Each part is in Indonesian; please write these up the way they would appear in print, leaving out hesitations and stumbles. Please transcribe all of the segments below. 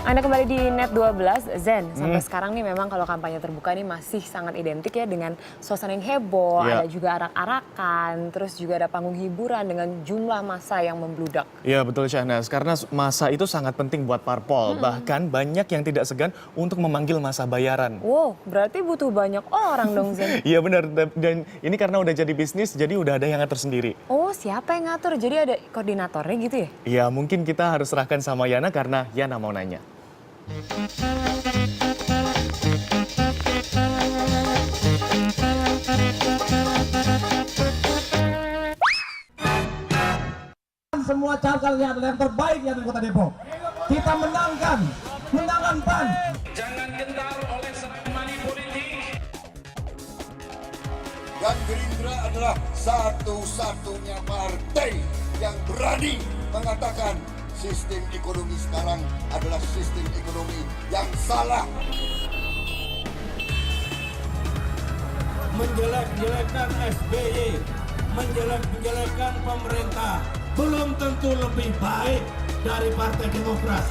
Anda kembali di Net 12, Zen. Sampai sekarang nih memang kalau kampanye terbuka ini masih sangat identik ya dengan suasana yang heboh, ada juga arak-arakan, terus juga ada panggung hiburan dengan jumlah massa yang membludak. Iya betul Syahnas, karena massa itu sangat penting buat parpol. Bahkan banyak yang tidak segan untuk memanggil massa bayaran. Wow, berarti butuh banyak orang dong Zen. Iya benar, dan ini karena udah jadi bisnis, jadi udah ada yang ngatur sendiri. Oh, siapa yang ngatur? Jadi ada koordinatornya gitu ya? Iya mungkin kita harus serahkan sama Yana karena Yana mau nanya. Semua calegnya adalah yang terbaik yang di Kota Depok. Kita menangkan PAN. Jangan gentar oleh serangan money politik. Dan Gerindra adalah satu-satunya partai yang berani mengatakan sistem ekonomi sekarang adalah sistem ekonomi yang salah. Menjelek-jelekkan SBY, menjelek-jelekkan pemerintah, belum tentu lebih baik dari Partai Demokrat.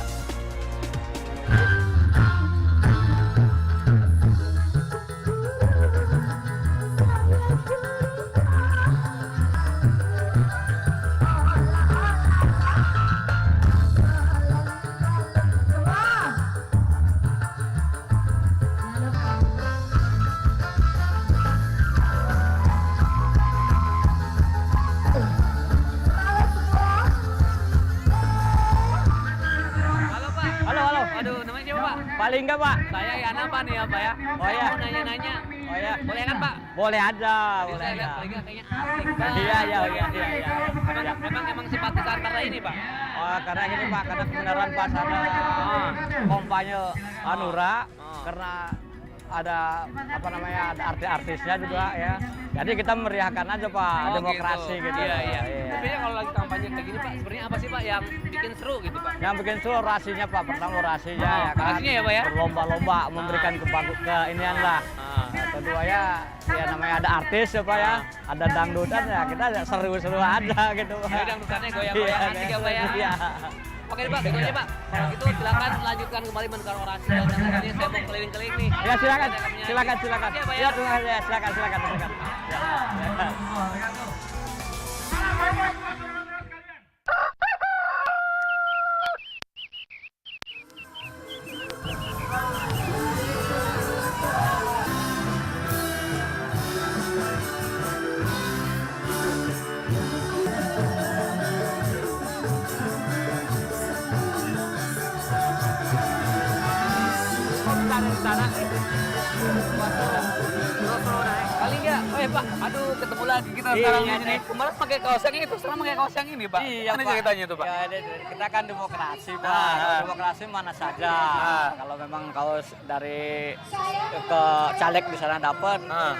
Aduh, namanya siapa Pak? Paling enggak Pak? Saya Yana Pak nih ya Pak ya. Oh ya. Mau nanya-nanya. Oh ya. Boleh kan Pak? Boleh aja, Boleh boleh lihat aja. kayaknya asik banget. Iya. Emang simpatisan antara ini Pak? Oh, karena gini Pak, karena kebenaran pas ada kampanye Anura, karena ada apa namanya, ada artis-artisnya juga ya. Jadi kita meriahkan aja Pak, demokrasi gitu. Iya. Sebenarnya kalau lagi kampanye kayak gini Pak, sebenarnya apa sih Pak yang bikin seru gitu Pak? Yang bikin seru orasinya Pak, pertama orasinya ya kan. Orasinya ya Pak ya? Berlomba-lomba memberikan keinian lah. Kedua ya namanya ada artis ya Pak ya, ada dangdutan ya, kita seru-seru aja gitu Pak. Jadi dangdutannya goyang-goyang asik ya Pak ya? Iya. Oke Pak, gitu aja Pak. Kalau gitu silakan lanjutkan kembali mendengar orasi dan ini saya mau keliling-keliling nih. Ya silakan. Oke, Pak, ya. Ya terima kasih, silakan. Kali enggak? Oh ya Pak, aduh ketemu lagi kita sekarang di sini. Kemarin pakai kaos yang ini, terus sekarang pakai kaos yang ini Pak. Iya, Mana Pak. ceritanya tuh Pak? Ya, kita kan demokrasi, Pak. Demokrasi mana saja. Kalau memang kaos dari ke caleg di sana dapat,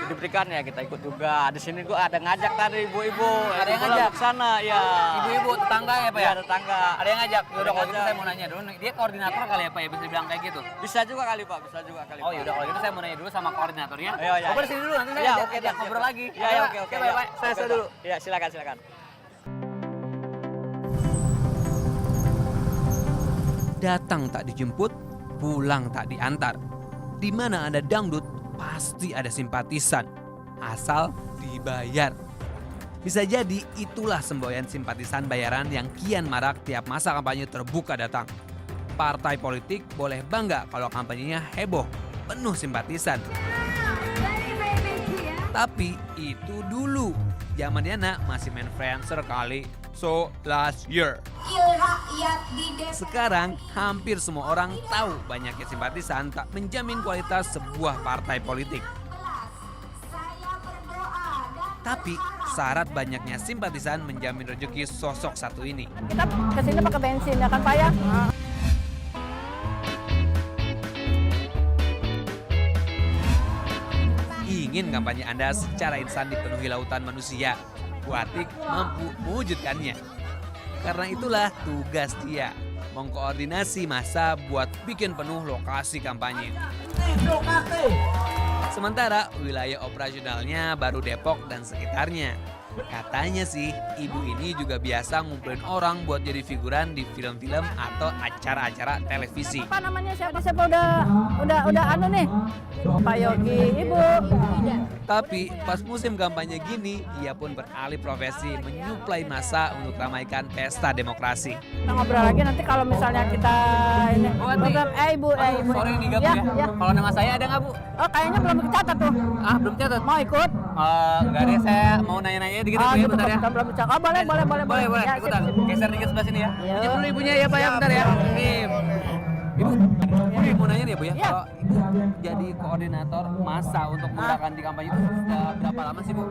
diberikan ya kita ikut juga. Di sini gua ada ngajak tadi ibu-ibu. Ada yang ngajak? Ke sana, ya. Ibu-ibu tetangga ya Pak ya? Iya, tetangga. Ada yang ngajak? Yaudah kalau gitu ngajak. saya mau nanya dulu. Dia koordinator kali ya Pak ya? Bisa dibilang kayak gitu? Bisa juga kali, Pak. Oh yaudah kalau gitu saya mau nanya dulu sama koordinatornya. Iya. Ngobrol di sini dulu, nanti saya ajak ngobrol lagi. Iya, oke. Oke, baik. Saya dulu. Iya, silakan. Datang tak dijemput, pulang tak diantar. Di mana ada dangdut, pasti ada simpatisan. Asal dibayar. Bisa jadi itulah semboyan simpatisan bayaran yang kian marak tiap masa kampanye terbuka datang. Partai politik boleh bangga kalau kampanyenya heboh, penuh simpatisan. Tapi itu dulu, zaman Yana masih main Friendster kali. So last year. Sekarang hampir semua orang tahu banyaknya simpatisan tak menjamin kualitas sebuah partai politik. Tapi syarat banyaknya simpatisan menjamin rezeki sosok satu ini. Kita kesini pakai bensin ya kan Pak ya? Ingin kampanye Anda secara instan dipenuhi lautan manusia, Watik mampu mewujudkannya. Karena itulah tugas dia, mengkoordinasi massa buat bikin penuh lokasi kampanye. Sementara wilayah operasionalnya baru Depok dan sekitarnya. Katanya sih, ibu ini juga biasa ngumpulin orang buat jadi figuran di film-film atau acara-acara televisi. Apa namanya, siapa udah anu nih, Pak Yogi, Ibu. Tapi pas musim kampanye gini, ia pun beralih profesi menyuplai massa untuk ramaikan pesta demokrasi. Kita ngobrol lagi nanti kalau misalnya kita ini program Ibu. Sorry digabung ya. Kalau nama saya ada nggak Bu? Oh, kayaknya belum dicatat tuh. Ah, belum catat. Mau ikut? Enggak deh, saya mau nanya-nanya dikit Bu ya, bentar ya. Belum dicatat. Oh, boleh. Boleh, Ya, ikutan. sip. Geser dikit sebelah sini ya. Iya. Izin dulu ibunya ya Pak ya, bentar ya. Nih. Ibu mau nanya nih Bu ya, Iya. kalau Ibu jadi koordinator massa untuk menggerakkan di kampanye itu sudah berapa lama sih Bu?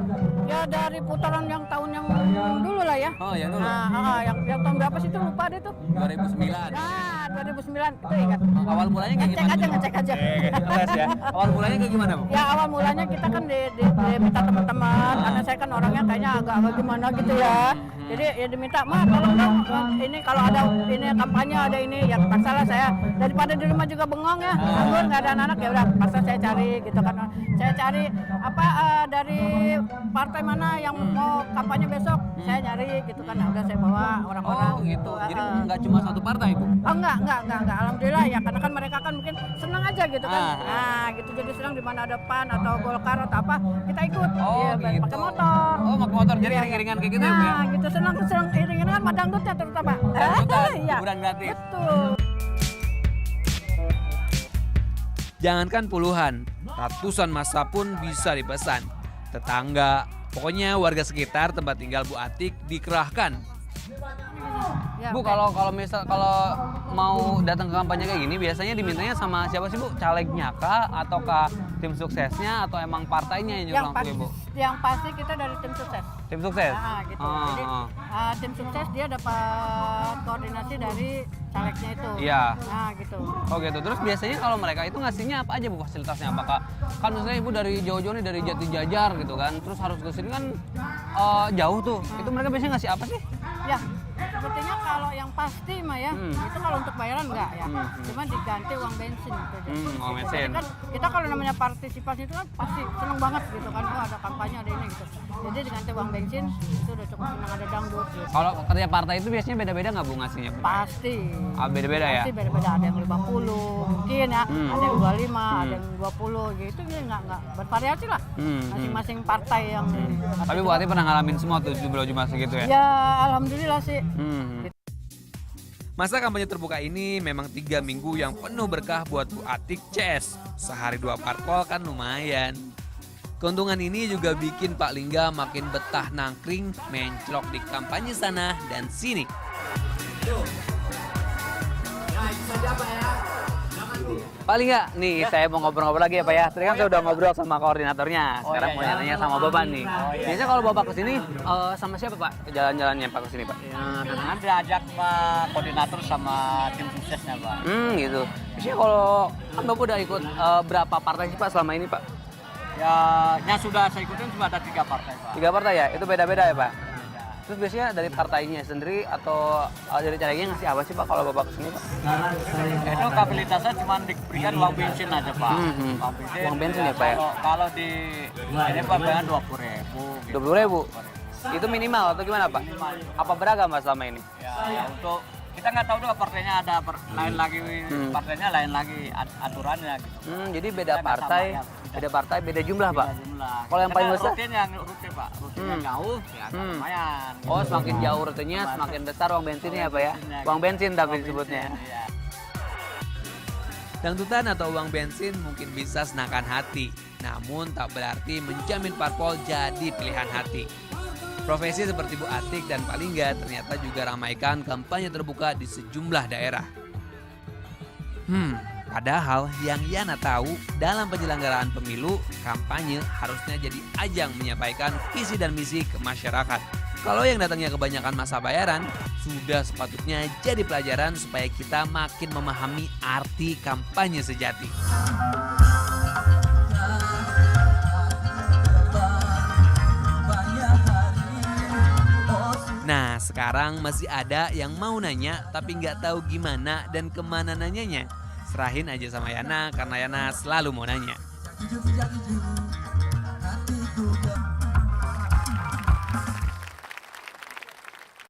Ya dari putaran yang tahun yang dulu lah ya. Oh, yang dulu. Yang tahun berapa sih itu lupa deh tuh. 2009. Nah, 2009 itu ingat. Awal mulanya kayak gimana? Ngecek aja. Jelas ya. Awal mulanya kayak gimana Bu? Ya awal mulanya kita kan diminta teman-teman, karena saya kan orangnya kayaknya agak gimana gitu ya. Jadi ya diminta, Ma tolong dong, ini kalau ada ini kampanye ada ini, ya paksalah saya. Daripada di rumah juga bengong ya, nganggur nggak ada anak, ya udah paksa saya cari gitu kan. Saya cari dari partai mana yang mau kampanye besok, saya nyari gitu kan. Nah, udah saya bawa orang-orang. Oh gitu. Jadi nggak cuma satu partai Bu? Oh enggak. Alhamdulillah ya, karena kan mereka kan mungkin senang aja gitu kan. Nah, gitu jadi senang di mana ada PAN atau Golkar atau apa, kita ikut. Oh Iya, gitu. pakai motor. Oh pakai motor, jadi Iya. iring-iringan kayak gitu ya Bu ya? Nah, gitu senang iringan kan sama dangdutnya terutama. Dangdutan, Iya. hiburan gratis. Betul. Jangankan puluhan, ratusan massa pun bisa dipesan. Tetangga, pokoknya warga sekitar tempat tinggal Bu Atik dikerahkan. Ya, Bu, kalau mau datang ke kampanye kayak gini biasanya dimintanya sama siapa sih Bu? Calegnya kah ataukah tim suksesnya atau emang partainya yang nyuruh langsung ya Bu? Yang pasti kita dari tim sukses. Tim sukses? Gitu. Jadi tim sukses dia dapat koordinasi dari calegnya itu. Iya. Nah gitu. Oh gitu. Terus biasanya kalau mereka itu ngasihnya apa aja Bu fasilitasnya? Apakah kan misalnya Ibu dari jauh-jauh nih dari Jatijajar gitu kan, terus harus ke sini kan jauh tuh. Itu mereka biasanya ngasih apa sih? Ya, sepertinya kalau yang pasti mah ya, itu kalau untuk bayaran enggak ya. Cuma diganti uang bensin gitu. Uang bensin. Jadi kan kita kalau namanya partisipasi itu kan pasti seneng banget gitu kan. Oh ada kampanye, ada ini gitu. Jadi diganti uang bensin itu udah cukup senang, ada dangdut gitu. Kalau kerja partai itu biasanya beda-beda nggak Bu ngasihnya? Pasti. Beda-beda ya? Pasti beda-beda, ada yang 50 mungkin ya, ada yang 25, ada yang 20 gitu. Dia nggak bervariasi lah. Masing-masing partai yang. Tapi Bu Ati pernah ngalamin semua tuh jumlah segitu ya? Ya alhamdulillah sih. Masa kampanye terbuka ini memang 3 minggu yang penuh berkah buat Bu Atik CS. Sehari 2 parpol kan lumayan. Keuntungan ini juga bikin Pak Lingga makin betah nangkring, menclok di kampanye sana dan sini. Pak Lingga, nih saya mau ngobrol-ngobrol lagi ya Pak ya. Tadi kan saya udah ngobrol sama koordinatornya. Sekarang mau nanya sama Bapak nih. Biasanya kalau Bapak kesini sama siapa Pak? Jalan-jalannya Pak kesini Pak? Ya, kadang-kadang diajak Pak koordinator sama tim suksesnya Pak. Gitu. Biasanya kalau kan Bapak udah ikut berapa partai sih Pak selama ini Pak? Ya, yang sudah saya ikutin cuma ada 3 partai Pak. 3 partai ya? Itu beda-beda ya Pak? Terus biasanya dari partainya sendiri atau dari calegnya ngasih apa sih Pak kalau Bapak kesini Pak? Itu kapasitasnya cuma diberikan uang bensin aja Pak. Uang bensin ya Pak ya? Kalau di ini Pak bayar 20.000. 20.000? Itu minimal atau gimana Pak? Apa beragam Pak selama ini? Ya, untuk kita nggak tahu juga partainya ada lain lagi, partainya lain lagi aturannya gitu. Jadi beda Kita nggak partai, sama ya. beda partai, beda jumlah Pak? Jumlah. Kalau yang paling besar? Rutin Pak. Rutinnya jauh ya lumayan. Oh semakin jauh rutenya semakin besar uang bensinnya ya Pak ya? Uang bensin tapi disebutnya. Iya. Dangdutan atau uang bensin mungkin bisa senangkan hati, namun tak berarti menjamin parpol jadi pilihan hati. Profesi seperti Bu Atik dan Pak Lingga ternyata juga ramaikan kampanye terbuka di sejumlah daerah. Padahal yang Yana tahu, dalam penyelenggaraan pemilu, kampanye harusnya jadi ajang menyampaikan visi dan misi ke masyarakat. Kalau yang datangnya kebanyakan masa bayaran, sudah sepatutnya jadi pelajaran supaya kita makin memahami arti kampanye sejati. Nah, sekarang masih ada yang mau nanya tapi nggak tahu gimana dan kemana nanyanya. Serahin aja sama Yana karena Yana selalu mau nanya.